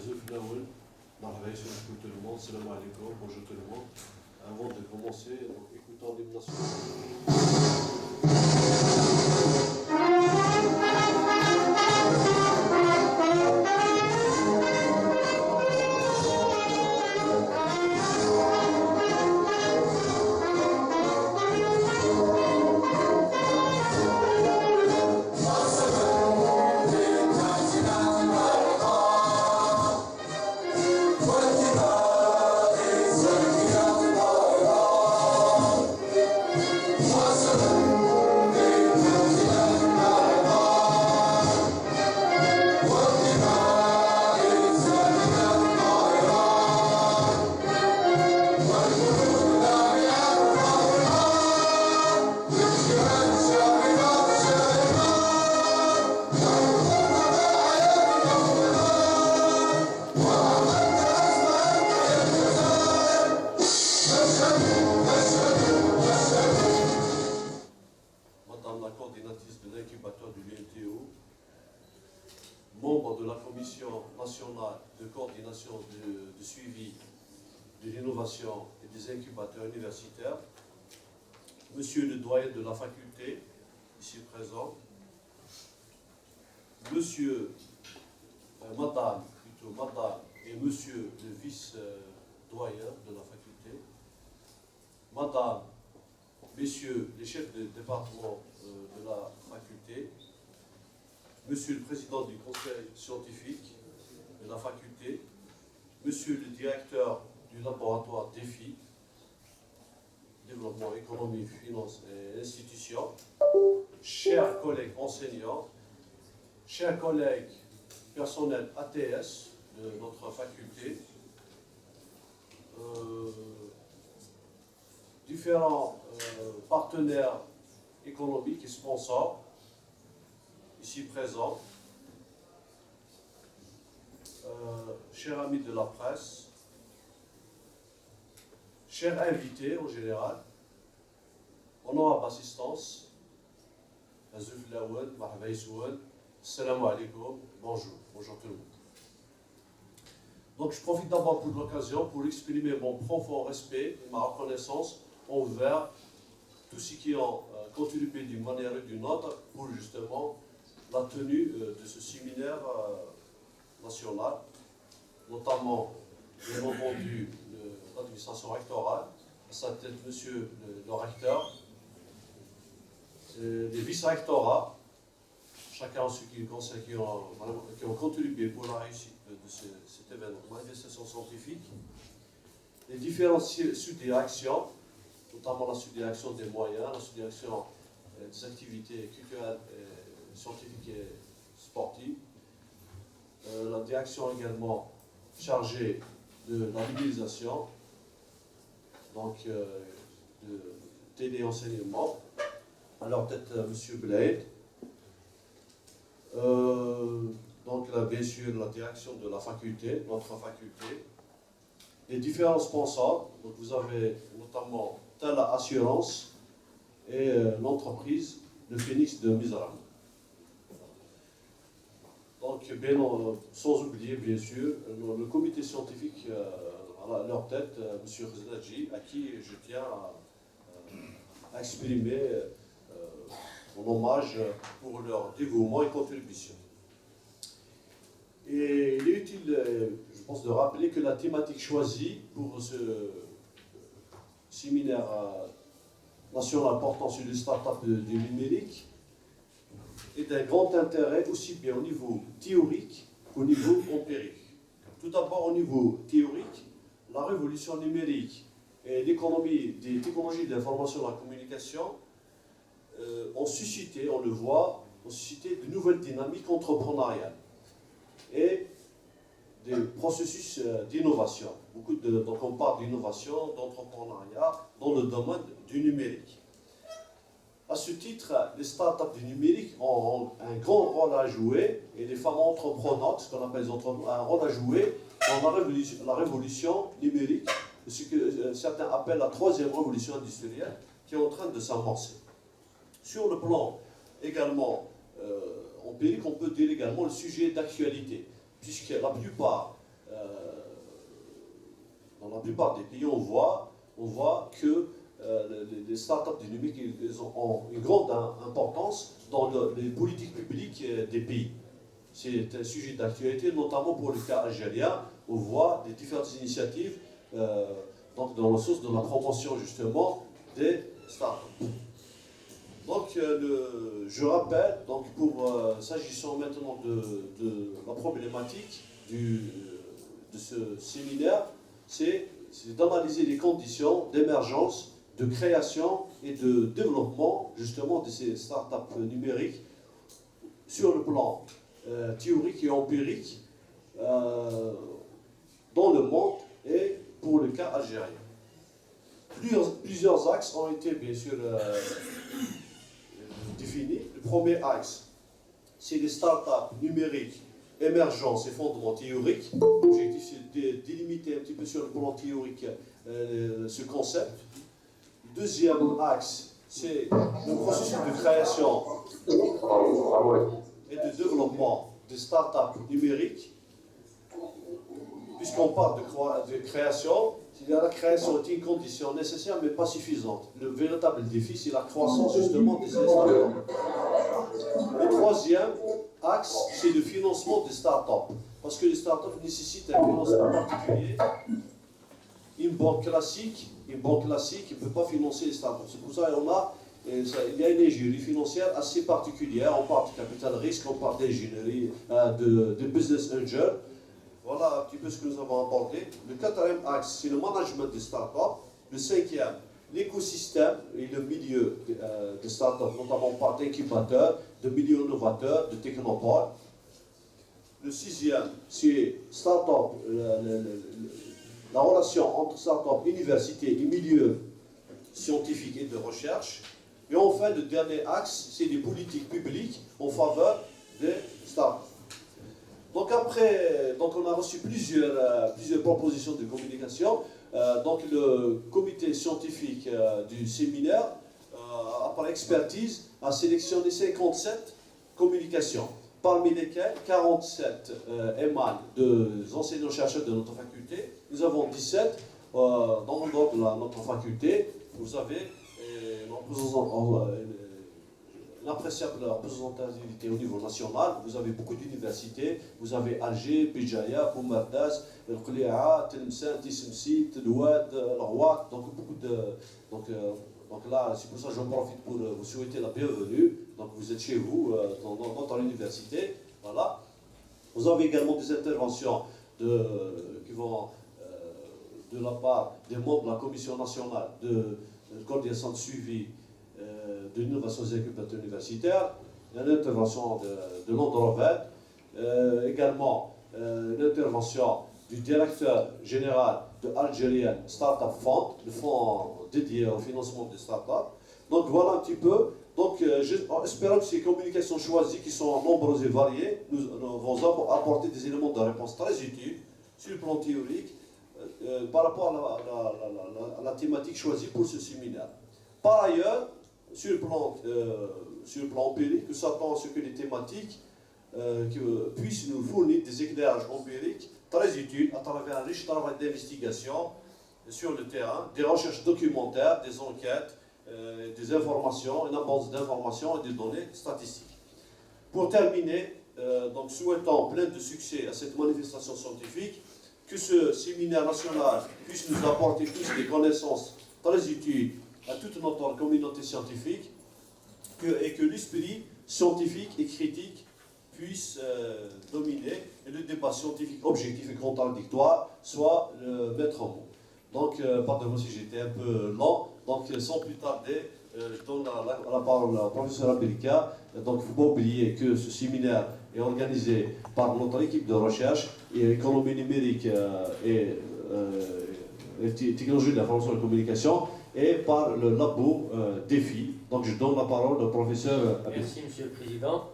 Laouen, Marveille, sur tout le monde, salam alaikum, bonjour tout le monde. Avant de commencer, donc, écoutons l'hymne national. Madame la coordinatrice de l'incubateur du l'UNTO, membre de la Commission nationale de coordination de suivi de l'innovation et des incubateurs universitaires, Monsieur le doyen de la faculté, ici présent, Monsieur, Madame et Monsieur le vice-doyen de la faculté, Madame, Messieurs les chefs de département de la faculté, Monsieur le président du conseil scientifique de la faculté, Monsieur le directeur du laboratoire DEFI, développement, économie, finance et institutions, chers collègues enseignants, chers collègues personnels ATS de notre faculté, différents partenaires économiques et sponsors ici présents, chers amis de la presse, chers invités en général, honorable assistance, Azuf Laouen, Marveille Souane, salam alaikum, bonjour tout le monde. Donc je profite d'abord de l'occasion pour exprimer mon profond respect et ma reconnaissance envers tous ceux qui ont contribué d'une manière ou d'une autre pour justement la tenue de ce séminaire national, notamment, bien entendu, l'administration rectorale, à sa tête monsieur le recteur, les vice-rectorats, chacun en ce qui concerne, qui ont contribué pour la réussite de cet événement, manifestation scientifique, les différentes sous-directions, notamment la sous-direction des moyens, la sous-direction des activités culturelles, scientifiques et sportives, la direction également chargée de la mobilisation, donc de téléenseignement, alors peut-être M. Blade, donc là, bien sûr la direction de la faculté, notre faculté, les différents sponsors, donc vous avez notamment Tala Assurance et l'entreprise Le Phoenix de Mizram. Donc, sans oublier bien sûr le comité scientifique à leur tête, M. Rizladji, à qui je tiens à exprimer mon hommage pour leur dévouement et contribution. Et il est utile, je pense, de rappeler que la thématique choisie pour ce séminaire national portant sur les startups du numérique est d'un grand intérêt aussi bien au niveau théorique qu'au niveau empirique. Tout d'abord au niveau théorique, la révolution numérique et l'économie des technologies de l'information et de la communication ont suscité, on le voit, ont suscité de nouvelles dynamiques entrepreneuriales et des processus d'innovation. Donc on parle d'innovation, d'entrepreneuriat dans le domaine du numérique. À ce titre, les startups du numérique ont un grand rôle à jouer et les femmes entreprenantes, ce qu'on appelle les entrepreneurs, un rôle à jouer dans la révolution numérique, ce que certains appellent la troisième révolution industrielle qui est en train de s'amorcer. Sur le plan également empirique, on peut dire également le sujet d'actualité, puisque la plupart dans la plupart des pays, on voit que les startups du numérique ils ont une grande importance dans les politiques publiques des pays. C'est un sujet d'actualité, notamment pour le cas algérien. On voit des différentes initiatives donc dans le sens de la promotion justement des startups. Donc, je rappelle, donc s'agissant maintenant de la problématique de ce séminaire, c'est d'analyser les conditions d'émergence, de création et de développement justement de ces startups numériques sur le plan théorique et empirique dans le monde et pour le cas algérien. Plusieurs axes ont été bien sûr définis. Le premier axe, c'est les startups numériques, émergence et fondements théoriques. L'objectif, c'est de délimiter un petit peu sur le plan théorique ce concept. Le deuxième axe, c'est le processus de création et de développement des startups numériques. Puisqu'on parle de création, la création est une condition nécessaire mais pas suffisante. Le véritable défi, c'est la croissance justement des startups. Le troisième axe, c'est le financement des startups. Parce que les startups nécessitent un financement particulier. Une banque classique ne peut pas financer les startups. C'est pour ça qu'il y a une ingénierie financière assez particulière. On parle de capital risque, on parle d'ingénierie, de business angel. Voilà un petit peu ce que nous avons abordé. Le quatrième axe, c'est le management des startups. Le cinquième, l'écosystème et le milieu des startups, notamment par d'incubateurs, de milieux innovateurs, de technopoles. Le sixième, c'est startup, la relation entre startup, université et milieu scientifique et de recherche. Et enfin, le dernier axe, c'est les politiques publiques en faveur des startups. Donc on a reçu plusieurs propositions de communication. Donc le comité scientifique du séminaire, par expertise, a sélectionné 57 communications, parmi lesquelles 47 émanent des enseignants-chercheurs de notre faculté. Nous avons 17 dans le nord de notre faculté. Vous avez l'appréciable représentativité au niveau national. Vous avez beaucoup d'universités. Vous avez Alger, Béjaïa, Boumardaz, El Khli'a, Tlemcen, Tissemsi, Telouad, Al-Rouad. Donc beaucoup de. Donc là, c'est pour ça que j'en profite pour vous souhaiter la bienvenue. Donc vous êtes chez vous, dans l'université. Voilà. Vous avez également des interventions qui vont de la part des membres de la Commission nationale de coordination de suivi de l'innovation des incubateurs universitaires, une intervention de l'Androvet, également une intervention du directeur général de Algerian Startup Fund, le fonds dédié au financement des startups. Donc voilà un petit peu. Donc espérons que ces communications choisies, qui sont nombreuses et variées, nous vont apporter des éléments de réponse très utiles sur le plan théorique par rapport à la thématique choisie pour ce séminaire. Par ailleurs, sur le plan empirique, nous s'attend à ce que les thématiques puissent nous fournir des éclairages empiriques très utiles à travers un riche travail d'investigation sur le terrain, des recherches documentaires, des enquêtes, des informations, une abondance d'informations et des données statistiques. Pour terminer, donc souhaitons plein de succès à cette manifestation scientifique, que ce séminaire national puisse nous apporter tous des connaissances très utiles à toute notre communauté scientifique et que l'esprit scientifique et critique puisse dominer et le débat scientifique objectif et contradictoire soit le maître mot. Donc, pardonnez-moi si j'étais un peu lent. Donc, sans plus tarder, je donne la parole au professeur Abdelika. Donc, il ne faut pas oublier que ce séminaire est organisé par notre équipe de recherche et économie numérique et technologie de l'information et de la communication et par le labo défi. Donc, je donne la parole au professeur Abdelika. Merci, Monsieur le Président.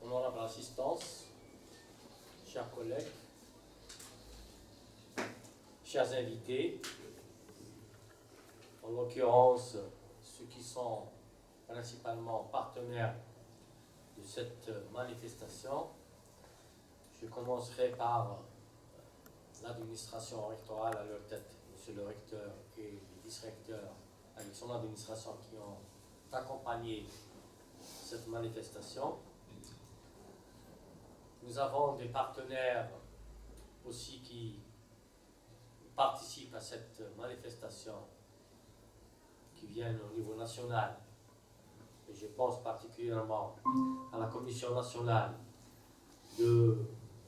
Honorable assistance, chers collègues, chers invités, en l'occurrence ceux qui sont principalement partenaires de cette manifestation, Je commencerai par l'administration rectorale à leur tête, monsieur le recteur et les vice-recteurs avec son administration qui ont accompagné cette manifestation. Nous avons des partenaires aussi qui participent à cette manifestation, qui viennent au niveau national. Et je pense particulièrement à la Commission nationale de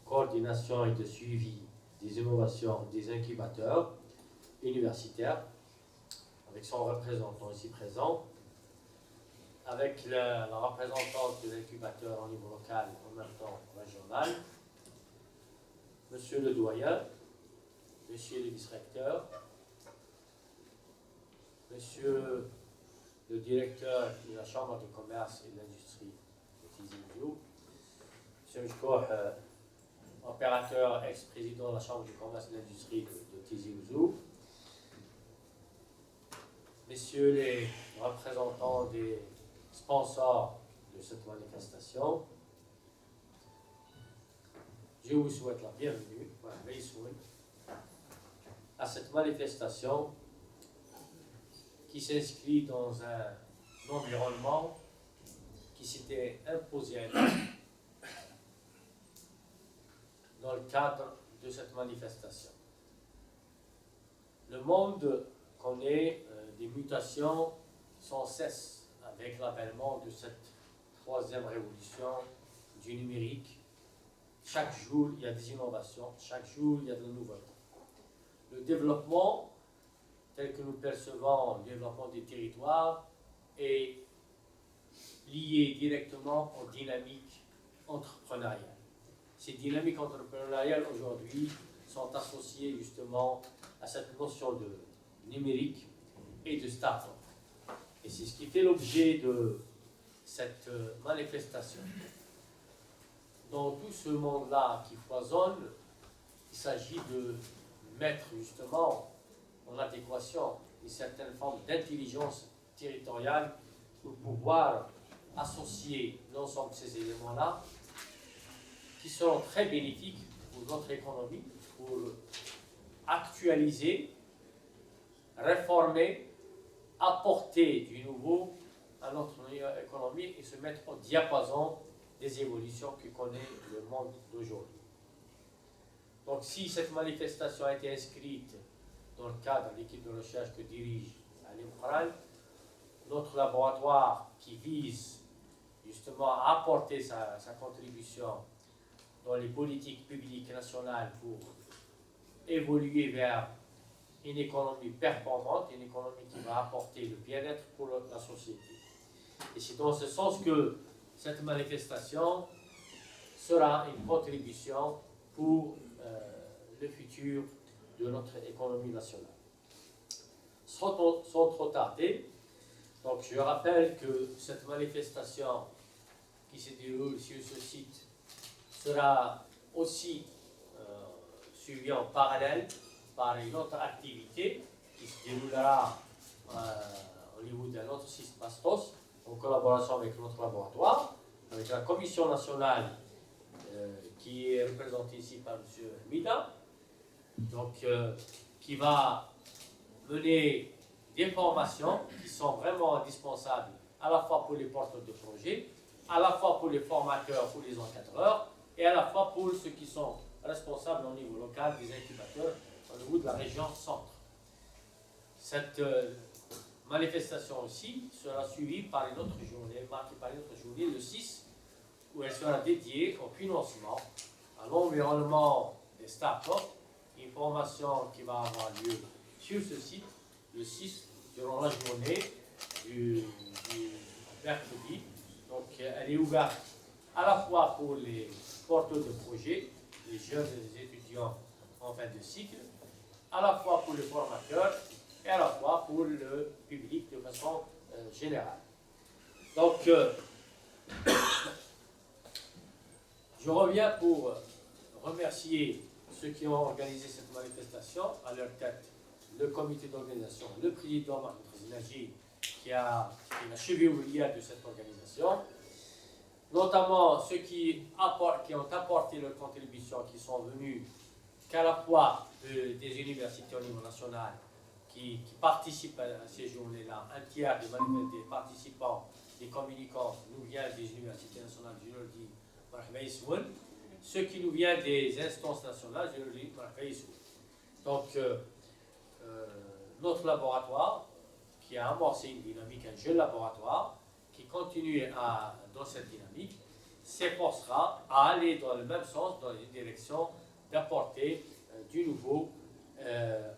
coordination et de suivi des innovations des incubateurs universitaires, avec son représentant ici présent, avec la représentante de l'incubateur au niveau local, en même temps régional, monsieur le doyen, monsieur le vice-recteur, monsieur le directeur de la Chambre de commerce et de l'industrie de Tizi Ouzou, monsieur Mchkouh, opérateur ex-président de la Chambre de commerce et de l'industrie de Tizi Ouzou, messieurs les représentants des sponsors de cette manifestation, je vous souhaite la bienvenue à cette manifestation qui s'inscrit dans un environnement qui s'était imposé à nous dans le cadre de cette manifestation. Le monde connaît des mutations sans cesse avec l'avènement de cette troisième révolution du numérique. Chaque jour, il y a des innovations, chaque jour, il y a de la nouveauté. Le développement, tel que nous percevons le développement des territoires, est lié directement aux dynamiques entrepreneuriales. Ces dynamiques entrepreneuriales aujourd'hui sont associées justement à cette notion de numérique et de start-up. Et c'est ce qui fait l'objet de cette manifestation. Dans tout ce monde-là qui foisonne, il s'agit de mettre justement en adéquation une certaine forme d'intelligence territoriale pour pouvoir associer l'ensemble de ces éléments-là qui seront très bénéfiques pour notre économie, pour actualiser, réformer, apporter du nouveau à notre économie et se mettre au diapason des évolutions que connaît le monde d'aujourd'hui. Donc si cette manifestation a été inscrite dans le cadre de l'équipe de recherche que dirige Alim Kharal, notre laboratoire qui vise justement à apporter sa contribution dans les politiques publiques nationales pour évoluer vers une économie performante, une économie qui va apporter le bien-être pour la société. Et c'est dans ce sens que cette manifestation sera une contribution pour le futur de notre économie nationale. Sans trop tarder, donc je rappelle que cette manifestation qui se déroule sur ce site sera aussi suivie en parallèle par une autre activité qui se déroulera au niveau d'un autre site Bastos, en collaboration avec notre laboratoire, avec la Commission nationale qui est représentée ici par M. Mida, donc qui va mener des formations qui sont vraiment indispensables à la fois pour les porteurs de projets, à la fois pour les formateurs, pour les encadreurs, et à la fois pour ceux qui sont responsables au niveau local des incubateurs au niveau de la région centre. Cette manifestation aussi sera suivie par une autre journée, marquée par une autre journée, le 6, où elle sera dédiée au financement, à l'environnement des startups, une formation qui va avoir lieu sur ce site, le 6, durant la journée du mercredi. Donc elle est ouverte à la fois pour les porteurs de projets, les jeunes et les étudiants en fin de cycle, à la fois pour les formateurs et à la fois pour le public de façon générale. Donc, je reviens pour remercier ceux qui ont organisé cette manifestation, à leur tête le comité d'organisation, le président Mahmoud Khazinaji, qui est la cheville ouvrière de cette organisation, notamment ceux qui ont apporté leur contribution, qui sont venus qu'à la fois des universités au niveau national, qui participent à ces journées-là. Un tiers des participants, des communicants, nous viennent des universités nationales, je leur dis, marhaba yissoul. Ceux qui nous viennent des instances nationales, je leur dis, marhaba yissoul. Donc, notre laboratoire, qui a amorcé une dynamique, un jeune laboratoire, qui continue dans cette dynamique, s'efforcera à aller dans le même sens, dans une direction d'apporter du nouveau,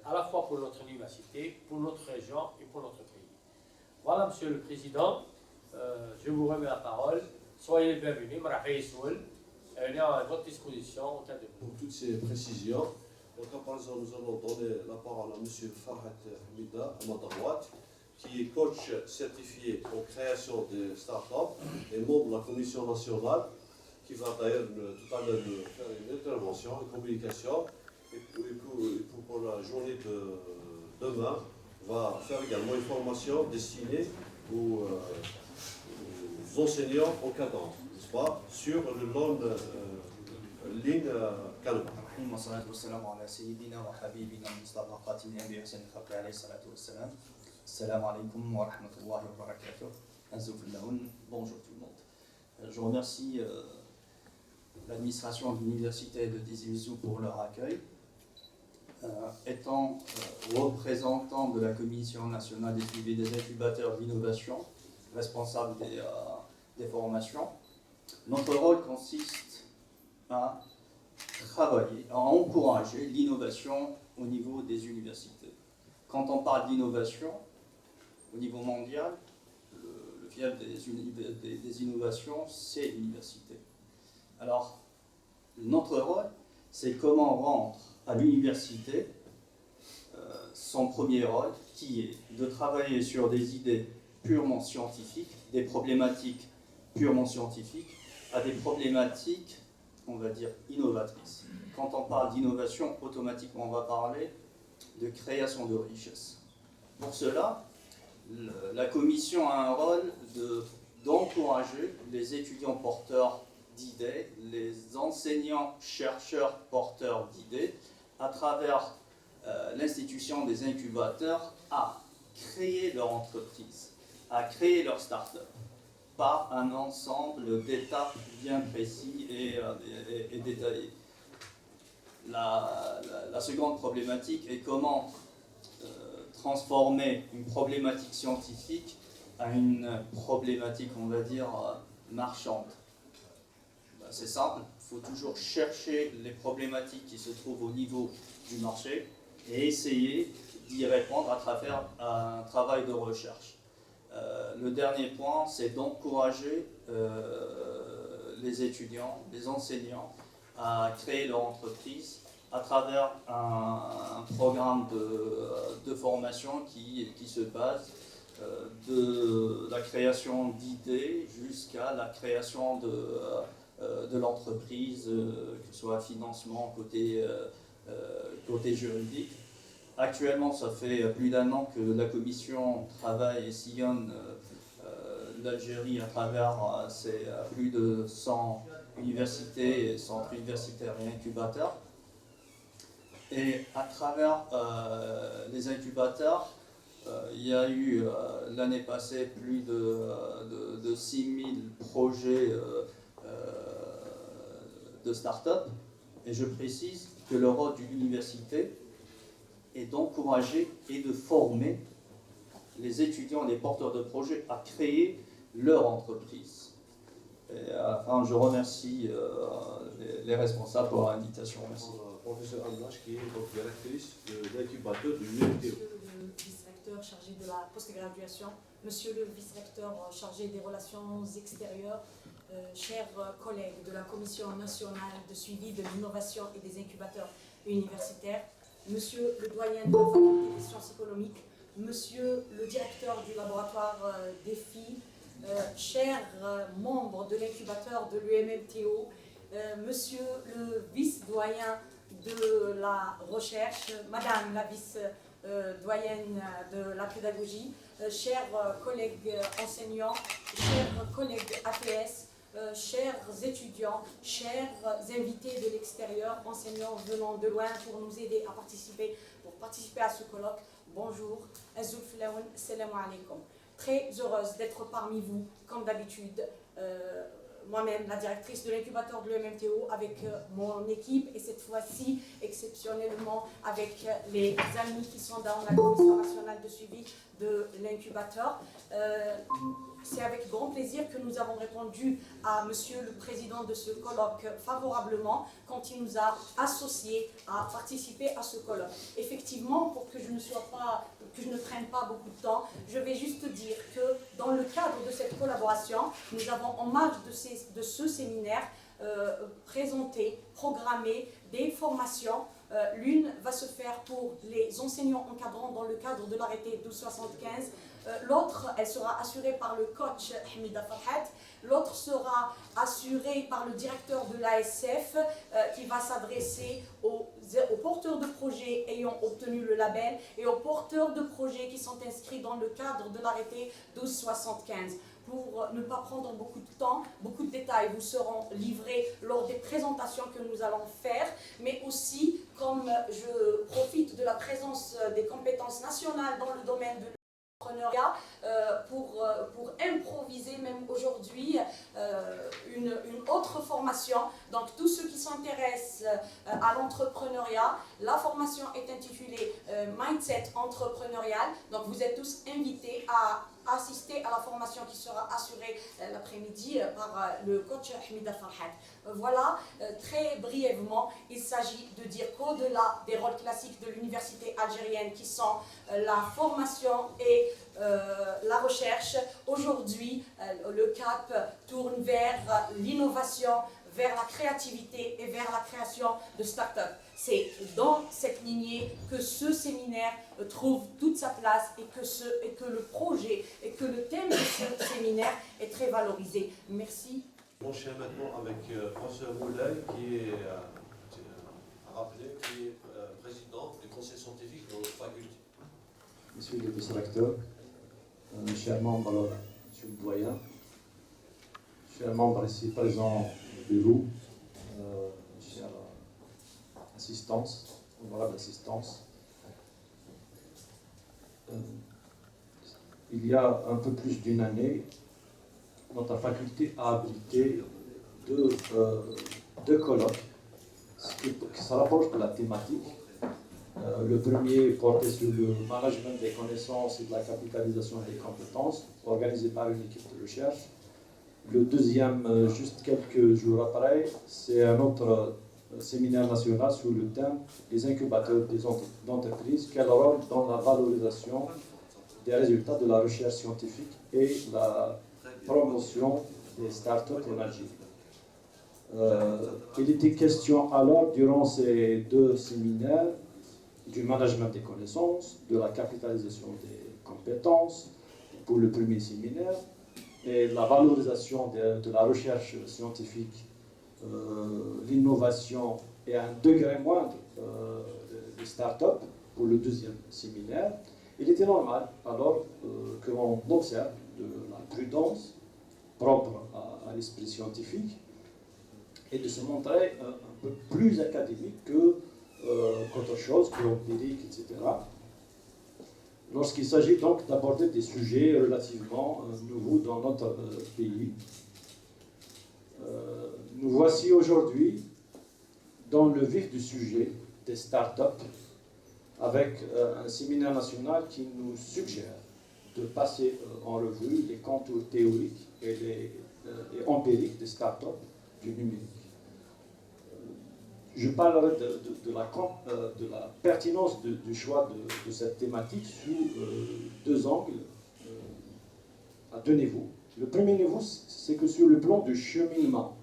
à la fois pour notre université, pour notre région et pour notre pays. Voilà, Monsieur le Président, je vous remets la parole. Soyez le bienvenu, marhaba yissoul. On est à votre disposition en cas de Pour toutes ces précisions, donc à présent, nous allons donner la parole à M. Farhat Hamida, à ma droite, qui est coach certifié en création de start-up et membre de la Commission nationale, qui va d'ailleurs tout à l'heure nous faire une intervention, une communication, et pour la journée de demain, va faire également une formation destinée aux enseignants encadrants, n'est-ce pas, sur le long ligne Canva. والصلاة والسلام على سيدنا وحبيبنا المصطفى خاتم الأنبياء حسين الخلق عليه الصلاة والسلام. Salam alaikum wa rahmatullahi wa barakatuh. Bonjour tout le monde. Je remercie l'administration de l'université de Tizi Ouzou pour leur accueil. Étant représentant de la Commission nationale des suivis des incubateurs d'innovation, responsable des formations, notre rôle consiste à travailler, à encourager l'innovation au niveau des universités. Quand on parle d'innovation, au niveau mondial, le fief des innovations, c'est l'université. Alors, notre rôle, c'est comment rendre à l'université son premier rôle, qui est de travailler sur des idées purement scientifiques, des problématiques purement scientifiques, à des problématiques, on va dire, innovatrices. Quand on parle d'innovation, automatiquement, on va parler de création de richesse. Pour cela, la commission a un rôle d'encourager les étudiants porteurs d'idées, les enseignants chercheurs porteurs d'idées, à travers l'institution des incubateurs, à créer leur entreprise, à créer leur start-up, par un ensemble d'étapes bien précis et détaillés. La seconde problématique est comment transformer une problématique scientifique à une problématique, on va dire, marchande. C'est simple, il faut toujours chercher les problématiques qui se trouvent au niveau du marché et essayer d'y répondre à travers un travail de recherche. Le dernier point, c'est d'encourager les étudiants, les enseignants à créer leur entreprise à travers un programme de formation qui se base de la création d'idées jusqu'à la création de l'entreprise, que ce soit financement côté juridique. Actuellement, ça fait plus d'un an que la commission travaille et sillonne l'Algérie à travers ses plus de 100 universités, centres universitaires et incubateurs. Et à travers les incubateurs, il y a eu l'année passée plus de 6000 projets de start-up. Et je précise que le rôle de l'université est d'encourager et de former les étudiants, les porteurs de projets à créer leur entreprise. Et enfin, je remercie les responsables pour l'invitation. Merci. Professeur Amnash, qui est donc directrice de l'incubateur de l'UMTO. Monsieur le vice-recteur chargé de la post-graduation, monsieur le vice-recteur chargé des relations extérieures, chers collègues de la Commission nationale de suivi de l'innovation et des incubateurs universitaires, monsieur le doyen de la faculté des sciences économiques, monsieur le directeur du laboratoire DEFI, chers membres de l'incubateur de l'UMLTO, monsieur le vice-doyen de la recherche, madame la vice-doyenne de la pédagogie, chers collègues enseignants, chers collègues APS, chers étudiants, chers invités de l'extérieur, enseignants venant de loin pour nous aider à participer à ce colloque. Bonjour, Azoul Flaoun, salam alaikum. Très heureuse d'être parmi vous, comme d'habitude. Moi-même, la directrice de l'incubateur de l'EMMTO, avec mon équipe et cette fois-ci, exceptionnellement, avec les amis qui sont dans la Commission nationale de suivi de l'incubateur. C'est avec grand plaisir que nous avons répondu à Monsieur le Président de ce colloque favorablement quand il nous a associés à participer à ce colloque. Effectivement, pour que je ne prenne pas beaucoup de temps, je vais juste dire que dans le cadre de cette collaboration, nous avons en marge de ce séminaire présenté, programmé des formations. L'une va se faire pour les enseignants encadrants dans le cadre de l'arrêté 1275. L'autre, elle sera assurée par le coach Hamida Farhat. L'autre sera assurée par le directeur de l'ASF qui va s'adresser aux porteurs de projets ayant obtenu le label et aux porteurs de projets qui sont inscrits dans le cadre de l'arrêté 1275. Pour ne pas prendre beaucoup de temps, beaucoup de détails vous seront livrés lors des présentations que nous allons faire, mais aussi, comme je profite de la présence des compétences nationales dans le domaine de l'entrepreneuriat, pour improviser même aujourd'hui une autre formation. Donc tous ceux qui s'intéressent à l'entrepreneuriat, la formation est intitulée Mindset entrepreneurial. Donc vous êtes tous invités à assister à la formation qui sera assurée l'après-midi par le coach Hamida Farhat. Voilà, très brièvement, il s'agit de dire qu'au-delà des rôles classiques de l'université algérienne qui sont la formation et la recherche, aujourd'hui, le cap tourne vers l'innovation, vers la créativité et vers la création de start-up. C'est dans cette lignée que ce séminaire trouve toute sa place et que le projet et que le thème de ce séminaire est très valorisé. Merci. On enchaîne maintenant avec François Moulay qui est président du conseil scientifique de notre faculté. Monsieur le vice-recteur, chers membres, monsieur le doyen, chers membres ici présents du bureau, chère assistance, honorable assistance. Il y a un peu plus d'une année, notre faculté a abrité deux colloques qui se rapprochent de la thématique. Le premier portait sur le management des connaissances et de la capitalisation des compétences, organisé par une équipe de recherche. Le deuxième, juste quelques jours après, c'est un autre séminaire national sur le thème des incubateurs d'entreprises, quel rôle dans la valorisation des résultats de la recherche scientifique et la promotion des startups en Algérie. Il était question alors, durant ces deux séminaires, du management des connaissances, de la capitalisation des compétences pour le premier séminaire, et la valorisation de la recherche scientifique, l'innovation et un degré moindre des startups pour le deuxième séminaire. Il était normal alors que l'on observe de la prudence propre à l'esprit scientifique et de se montrer un peu plus académique qu'autre chose, que empirique, etc. Lorsqu'il s'agit donc d'aborder des sujets relativement nouveaux dans notre pays. Nous voici aujourd'hui dans le vif du sujet des startups, avec un séminaire national qui nous suggère de passer en revue les contours théoriques et empiriques des startups du numérique. Je parlerai de la pertinence du choix de cette thématique sous deux angles, à deux niveaux. Le premier niveau, c'est que sur le plan du cheminement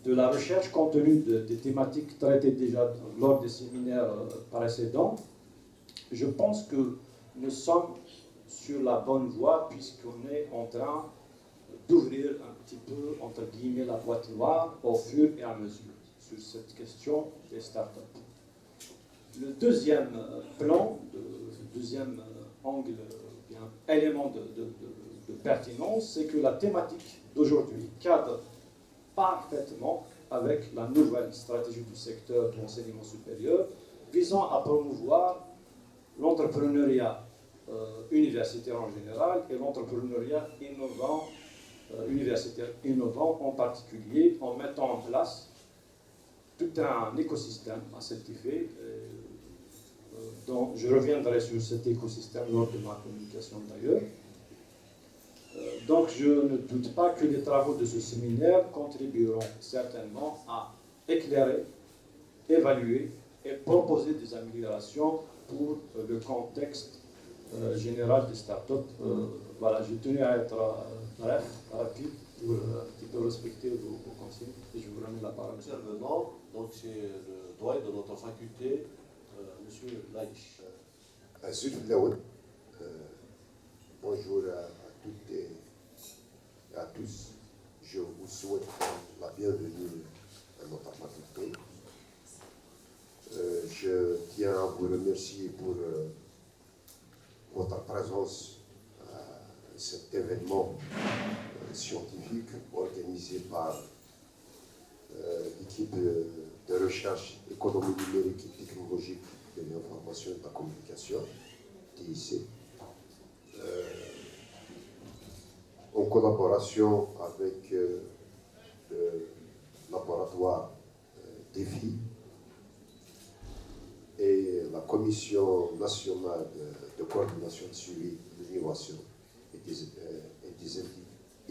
de la recherche, compte tenu des thématiques traitées déjà lors des séminaires précédents, je pense que nous sommes sur la bonne voie puisqu'on est en train d'ouvrir un petit peu, entre guillemets, la boîte noire au fur et à mesure sur cette question des startups. Le deuxième plan, le deuxième angle, bien, élément de pertinence, c'est que la thématique d'aujourd'hui cadre parfaitement avec la nouvelle stratégie du secteur de l'enseignement supérieur visant à promouvoir l'entrepreneuriat universitaire en général et l'entrepreneuriat innovant, universitaire innovant en particulier, en mettant en place tout un écosystème à cet effet, dont je reviendrai sur cet écosystème lors de ma communication d'ailleurs. Donc je ne doute pas que les travaux de ce séminaire contribueront certainement à éclairer, évaluer et proposer des améliorations pour le contexte général des startups. Voilà, j'ai tenu à être bref, rapide, pour un petit peu respecter vos consignes et je vous remets la parole. Intervenant, donc c'est le doyen de notre faculté, M. Laïch. Bonjour à toutes et à tous. Je vous souhaite la bienvenue à notre faculté. Je tiens à vous remercier pour votre présence à cet événement scientifique organisé par l'équipe de recherche économie numérique et technologique de l'information et de la communication, TIC, en collaboration avec le laboratoire DEFI et la Commission nationale de coordination de suivi de l'innovation et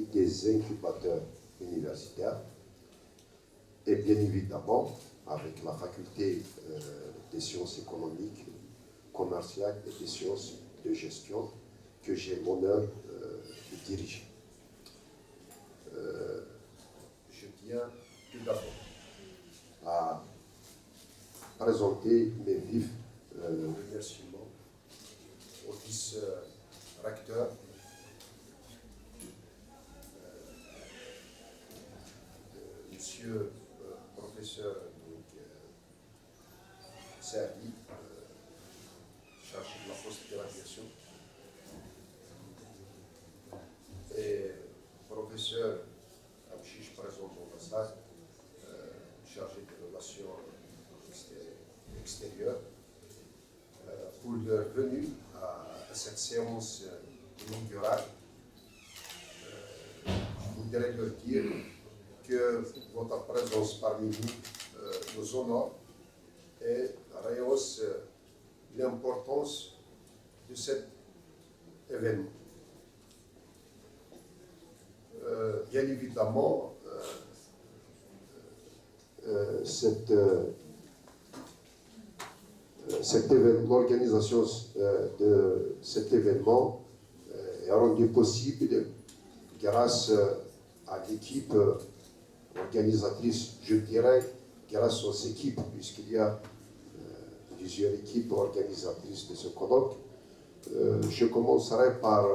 des incubateurs universitaires, et bien évidemment avec la faculté des sciences économiques, commerciales et des sciences de gestion que j'ai l'honneur de diriger. Je tiens tout d'abord à présenter mes vifs remerciements au vice-recteur monsieur professeur Serdi, chargé de la post-graduation, et professeur Amchiche, présent dans la salle, chargé des relations extérieures, pour leur venue à cette séance inaugurale. Je voudrais leur dire que votre présence parmi nous nous honore et rehausse l'importance de cet événement. Bien évidemment, l'organisation de cet événement est rendue possible grâce à l'équipe organisatrice, je dirais, grâce aux équipes, puisqu'il y a plusieurs équipes organisatrices de ce colloque. Je commencerai par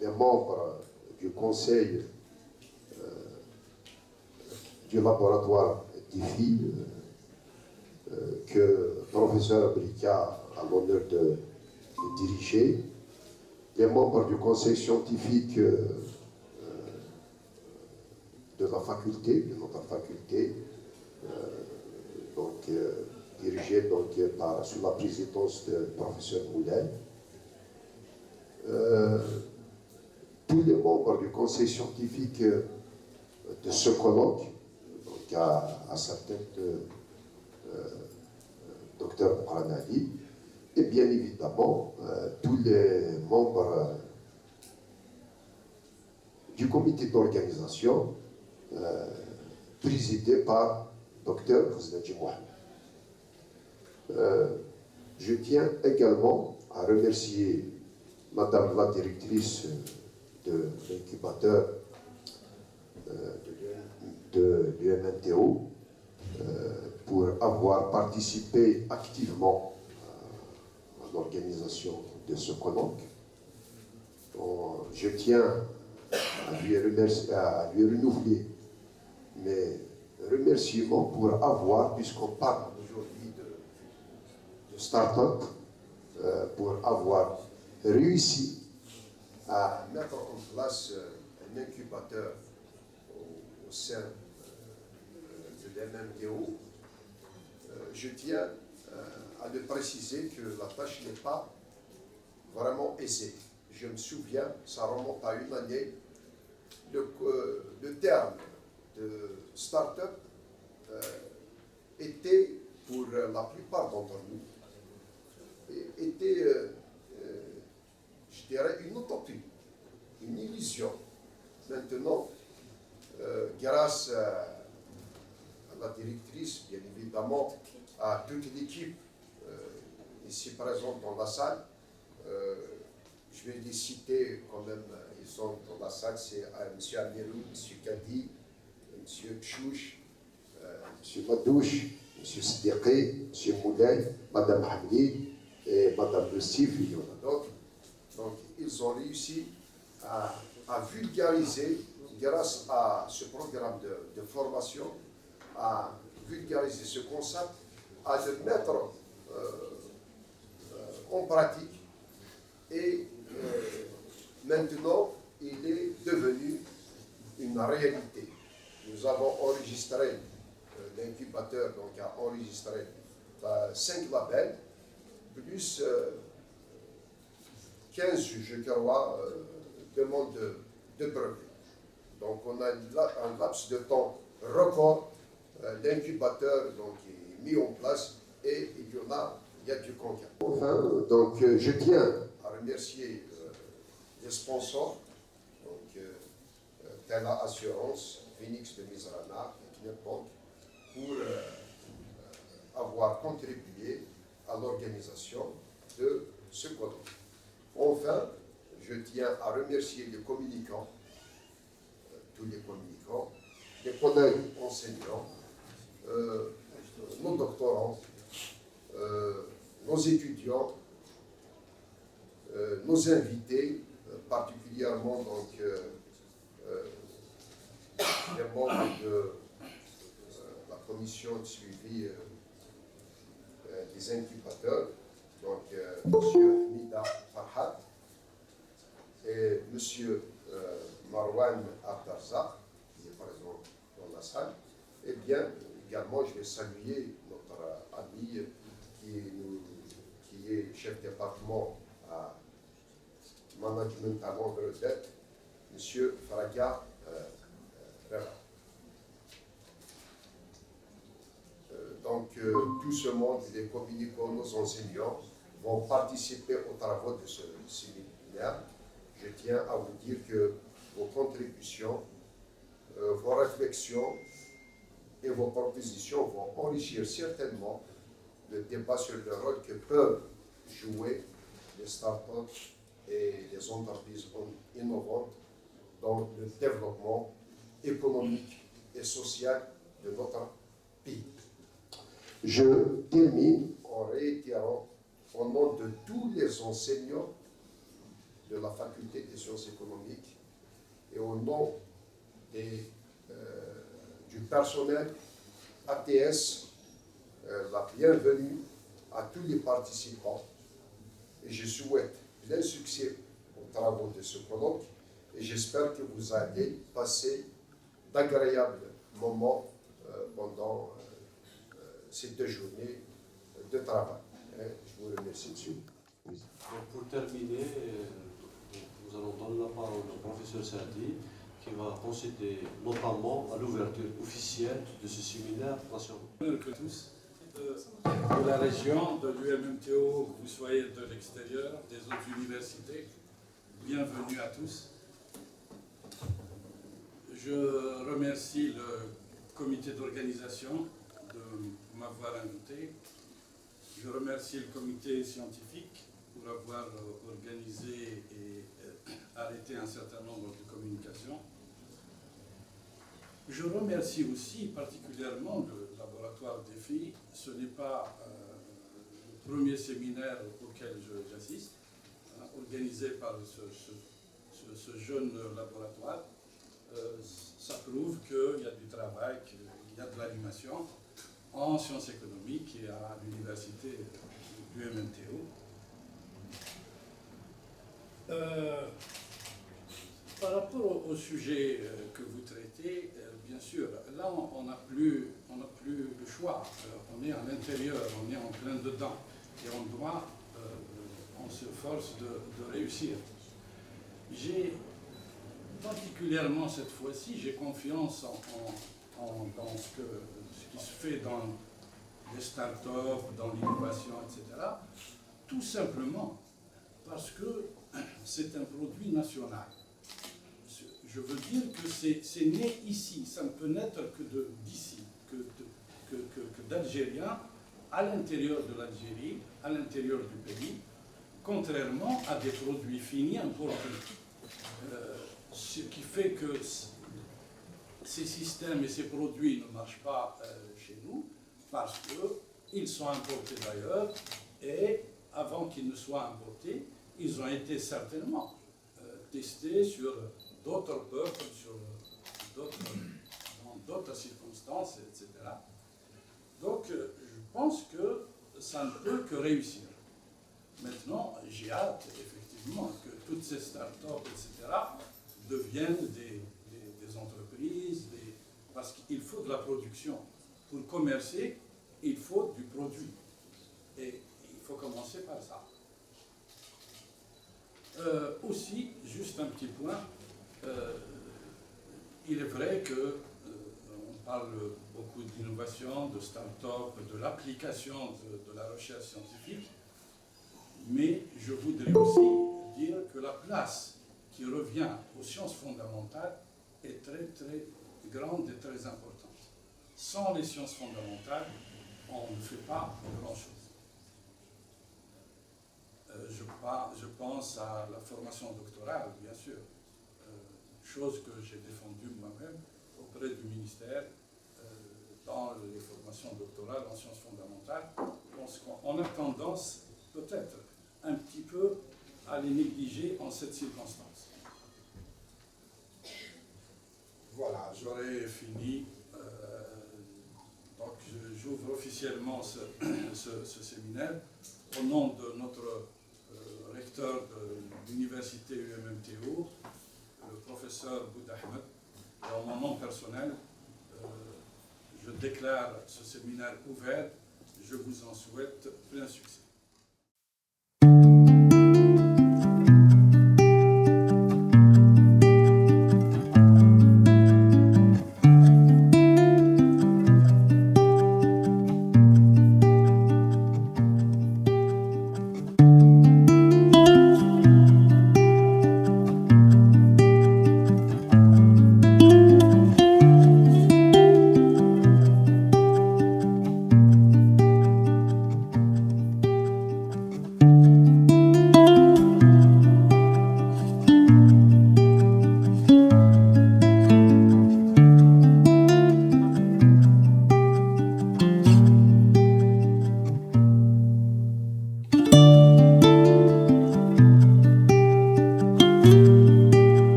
les membres du conseil du laboratoire DIFI, que le professeur Brica a l'honneur de diriger, les membres du conseil scientifique de la faculté, de notre faculté, dirigé sous la présidence du professeur Moulin, tous les membres du conseil scientifique de ce colloque, donc à sa tête docteur Pranali, et bien évidemment tous les membres du comité d'organisation présidé par docteur Khazanji Mohamed. Je tiens également à remercier Madame la directrice de l'incubateur de l'UMNTO pour avoir participé activement à l'organisation de ce colloque. Je tiens à lui renouveler mes remerciements pour avoir, puisqu'on parle aujourd'hui de start-up, pour avoir réussi à mettre en place un incubateur au sein de l'MMDO, je tiens à le préciser que la tâche n'est pas vraiment aisée. Je me souviens, ça remonte à une année, le terme de start-up était, pour la plupart d'entre nous, était, je dirais, une utopie, une illusion. Maintenant, grâce à la directrice, bien évidemment, à toute l'équipe ici présente dans la salle, je vais les citer quand même, ils sont dans la salle, c'est M. Amirou, M. Kadi, M. Kchouch, M. Madouche, M. Siddiqi, M. Moulay, Mme Hamdi et Mme Lussif, il y en a d'autres. Donc, ils ont réussi à vulgariser, grâce à ce programme de formation, à vulgariser ce concept, à le mettre en pratique. Et maintenant, il est devenu une réalité. Nous avons enregistré, l'incubateur donc a enregistré 5 labels, plus 15, je crois, demandes de brevets. Donc on a un laps de temps record, l'incubateur est mis en place et il y a du concret. Enfin, donc je tiens à remercier les sponsors, donc Tela Assurance, Phoenix de Mizrana et Knepbank, pour avoir contribué à l'organisation de ce colloque. Enfin, je tiens à remercier les communicants, tous les communicants, les collègues enseignants, nos doctorants, nos étudiants, nos invités, particulièrement donc, les membres de la commission de suivi des incubateurs, donc M. Nida Farhat et M. Marwan Abdarzak, qui est présent dans la salle. Et bien, également, je vais saluer notre ami qui est chef département à Management à Montréal, M. Faraga Rera. Donc, tout ce monde, les communicants, nos enseignants, vont participer aux travaux de ce séminaire. Je tiens à vous dire que vos contributions, vos réflexions et vos propositions vont enrichir certainement le débat sur le rôle que peuvent jouer les startups et les entreprises innovantes dans le développement économique et social de notre pays. Je termine en réitérant au nom de tous les enseignants de la faculté des sciences économiques et au nom du personnel ATS, la bienvenue à tous les participants et je souhaite plein succès aux travaux de ce colloque et j'espère que vous allez passer d'agréables moments pendant ces 2 journées de travail. Je vous remercie, monsieur. Donc pour terminer, nous allons donner la parole au professeur Sadi qui va procéder notamment à l'ouverture officielle de ce séminaire national. Que tous de la région, de l'UMMTO, vous soyez de l'extérieur, des autres universités, bienvenue à tous. Je remercie le comité d'organisation de m'avoir invité. Je remercie le comité scientifique pour avoir organisé et arrêté un certain nombre de communications. Je remercie aussi particulièrement le laboratoire défi. Ce n'est pas le premier séminaire auquel j'assiste, organisé par ce jeune laboratoire. Ça prouve qu'il y a du travail, qu'il y a de l'animation en sciences économiques et à l'université du MNTO. Par rapport au sujet que vous traitez, bien sûr, là on n'a plus le choix. On est à l'intérieur, on est en plein dedans et on se force de réussir. J'ai particulièrement cette fois-ci, j'ai confiance dans ce qui se fait dans les start-up, dans l'innovation, etc. Tout simplement parce que c'est un produit national. Je veux dire que c'est né ici, ça ne peut naître que d'ici, que d'Algériens, à l'intérieur de l'Algérie, à l'intérieur du pays, contrairement à des produits finis importés. Ce qui fait que ces systèmes et ces produits ne marchent pas chez nous parce qu'ils sont importés d'ailleurs et avant qu'ils ne soient importés, ils ont été certainement testés sur d'autres peuples, dans d'autres circonstances, etc. Donc je pense que ça ne peut que réussir. Maintenant, j'ai hâte effectivement que toutes ces start-up, etc., deviennent des entreprises, parce qu'il faut de la production. Pour commercer, il faut du produit. Et il faut commencer par ça. Aussi, juste un petit point, il est vrai que on parle beaucoup d'innovation, de start-up, de l'application de la recherche scientifique, mais je voudrais aussi dire que la place qui revient aux sciences fondamentales est très très grande et très importante. Sans les sciences fondamentales, on ne fait pas grand-chose. Je pense à la formation doctorale, bien sûr, chose que j'ai défendue moi-même auprès du ministère dans les formations doctorales en sciences fondamentales. On a tendance, peut-être, un petit peu à les négliger en cette circonstance. Voilà, j'aurais fini. Donc, j'ouvre officiellement ce séminaire au nom de notre recteur de l'université UMMTO, le professeur Boud Ahmed, et en mon nom personnel, je déclare ce séminaire ouvert. Je vous en souhaite plein succès.